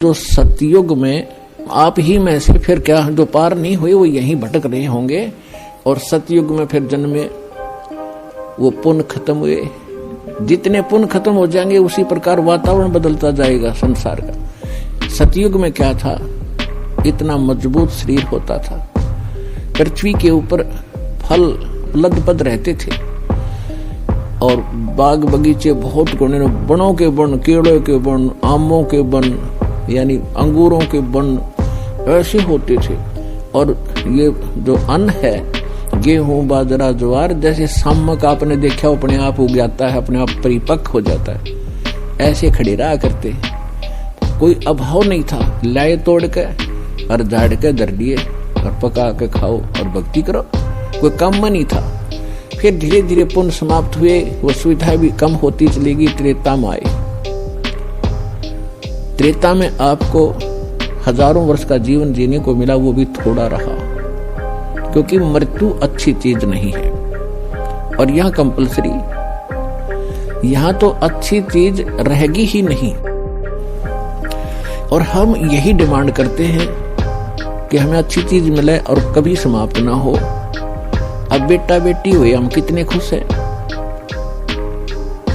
जो सतयुग में आप ही में से फिर क्या जो पार नहीं हुए वो यहीं भटक रहे होंगे, और सतयुग में फिर जन्मे वो पुण्य खत्म हुए। जितने पुण्य खत्म हो जाएंगे उसी प्रकार वातावरण बदलता जाएगा संसार का। सतयुग में क्या था, इतना मजबूत शरीर होता था, पृथ्वी के ऊपर फल लदपद रहते थे और बाग बगीचे बहुत गुणे, बनों के बन, केड़ों के बन, आमों के बन यानी अंगूरों के बन ऐसे होते थे। और ये जो अन्न है गेहूं बाजरा ज्वार, जैसे सामक आपने देखा अपने आप उग जाता है, अपने आप परिपक्व हो जाता है, ऐसे खड़े रहा करते। कोई अभाव नहीं था, लाए तोड़ के और झाड़ के धर दिए और पका के खाओ और भक्ति करो, कोई कम नहीं था। फिर धीरे धीरे पुण्य समाप्त हुए, वो सुविधाएं भी कम होती चली गई। त्रेता में आए। त्रेता में आपको हजारों वर्ष का जीवन जीने को मिला, वो भी थोड़ा रहा, क्योंकि मृत्यु अच्छी चीज नहीं है। और यहां कंपलसरी, यहां तो अच्छी चीज रहेगी ही नहीं। और हम यही डिमांड करते हैं कि हमें अच्छी चीज मिले और कभी समाप्त ना हो। अब बेटा बेटी हुए, हम कितने खुश हैं,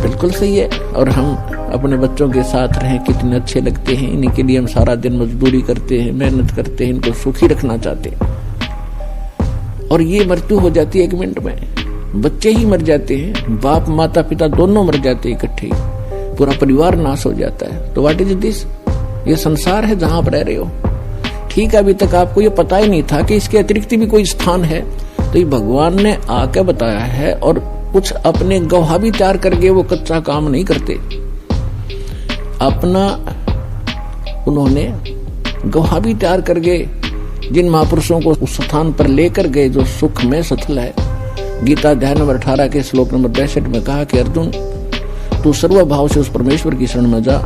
बिल्कुल सही है। और हम अपने बच्चों के साथ रहें, कितने अच्छे लगते हैं। इन्हीं के लिए हम सारा दिन मजदूरी करते हैं, मेहनत करते हैं, इनको सुखी रखना चाहते हैं। और ये मृत्यु हो जाती है 1 मिनट में। बच्चे ही मर जाते हैं, बाप माता पिता दोनों मर जाते हैं इकट्ठे, पूरा परिवार नाश हो जाता है। तो व्हाट इज दिस? ये संसार है जहां आप रह रहे हो। ठीक है, अभी तक आपको ये पता ही नहीं था कि इसके अतिरिक्त भी कोई स्थान है। तो ये भगवान ने आके बताया है, और कुछ अपने गवाह भी तैयार करके वो कच्चा काम नहीं करते। अपना उन्होंने गवाह भी तैयार करके जिन महापुरुषों को उस स्थान पर लेकर गए जो सुख में सथल है। गीता अध्याय नंबर 18 के श्लोक नंबर 63 में कहा कि अर्जुन, तू सर्व भाव से उस परमेश्वर की शरण में जा,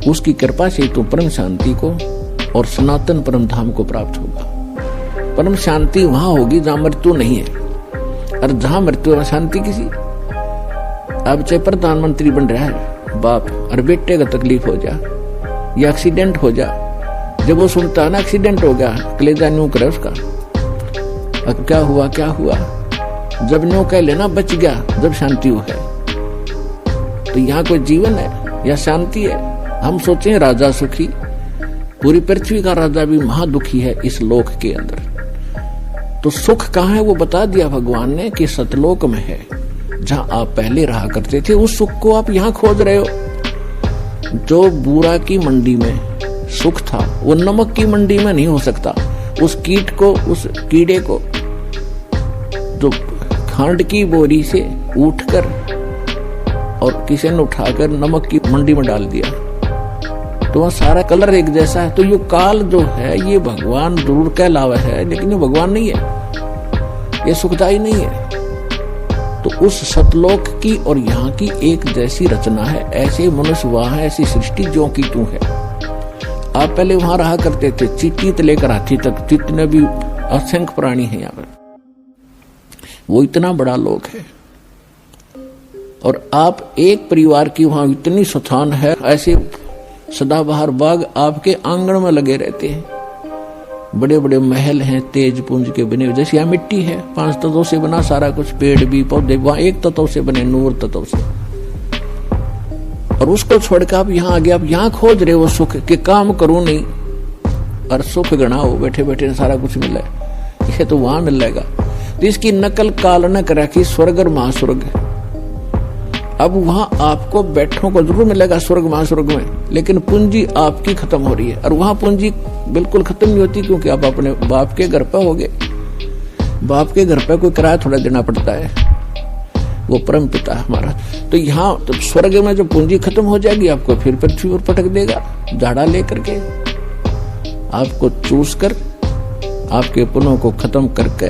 उसकी कृपा से तू परम शांति को और सनातन परम धाम को प्राप्त होगा। परम शांति वहां होगी जहां मृत्यु नहीं है, और जहां मृत्यु है शांति किसी। अब चाहे प्रधानमंत्री बन रहा है बाप, और बेटे का तकलीफ हो जा या एक्सीडेंट हो जा, जब वो सुनता है ना एक्सीडेंट हो गया, कलेजा न्यू करे उसका, अब क्या हुआ क्या हुआ, जब न्यू कह लेना बच गया, जब शांति हो है। तो यहाँ कोई जीवन है या शांति है? हम सोचे राजा सुखी, पूरी पृथ्वी का राजा भी महादुखी है इस लोक के अंदर। तो सुख कहाँ है वो बता दिया भगवान ने कि सतलोक में है, जहां आप पहले रहा करते थे। उस सुख को आप यहां खोज रहे हो। जो बूरा की मंडी में सुख था वो नमक की मंडी में नहीं हो सकता। उस कीट को, उस कीड़े को जो खांड की बोरी से उठकर और किसी ने उठाकर नमक की मंडी में डाल दिया, तो वह सारा कलर एक जैसा है। तो ये काल जो है ये भगवान जरूर कहलावा है, लेकिन ये भगवान नहीं है, ये सुखदाई नहीं है। तो उस सतलोक की और यहाँ की एक जैसी रचना है। ऐसे मनुष्य वहां है, ऐसी सृष्टि जो की तू है। आप पहले वहां रहा करते थे, चींटी से लेकर हाथी तक जितने भी असंख्य प्राणी हैं यहाँ पर, वो इतना बड़ा लोक है। और आप एक परिवार की वहां इतनी स्थान है, ऐसे सदाबहार बाग आपके आंगन में लगे रहते हैं। बड़े बड़े महल हैं तेज पुंज के बने, जैसे यहाँ मिट्टी है 5 तत्वों से बना सारा कुछ, पेड़ भी पौधे, वहां 1 तत्व से बने, नूर तत्व से। और उसको छोड़कर आप यहाँ आ गए, आप यहाँ खोज रहे हो सुख के, काम करूं नहीं और सुख गणाओ, बैठे बैठे सारा कुछ मिला है, ये तो वहां मिल जाएगा। तो इसकी नकल काल न करा कि स्वर्ग और महास्वर्ग। अब वहां आपको बैठों को जरूर मिलेगा स्वर्ग महास्वर्ग में, लेकिन पूंजी आपकी खत्म हो रही है। और वहां पूंजी बिल्कुल खत्म नहीं होती, क्योंकि आप अपने बाप के घर पर हो गए। बाप के घर पर कोई किराया थोड़ा देना पड़ता है, वो परम पिता है हमारा। तो यहाँ तो स्वर्ग में जब पूंजी खत्म हो जाएगी, आपको फिर पृथ्वी पर पटक देगा, झाड़ा लेकर के आपको चूस कर आपके पुण्यों को खत्म करके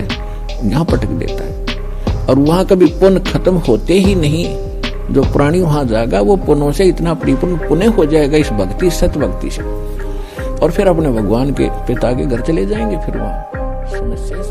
यहाँ पटक देता है। और वहां कभी पुण्य खत्म होते ही नहीं। जो प्राणी वहां जाएगा वो पुण्यों से इतना परिपूर्ण पुण्य हो जाएगा इस भक्ति, सत भक्ति से, और फिर अपने भगवान के पिता के घर चले जाएंगे। फिर वहां समस्या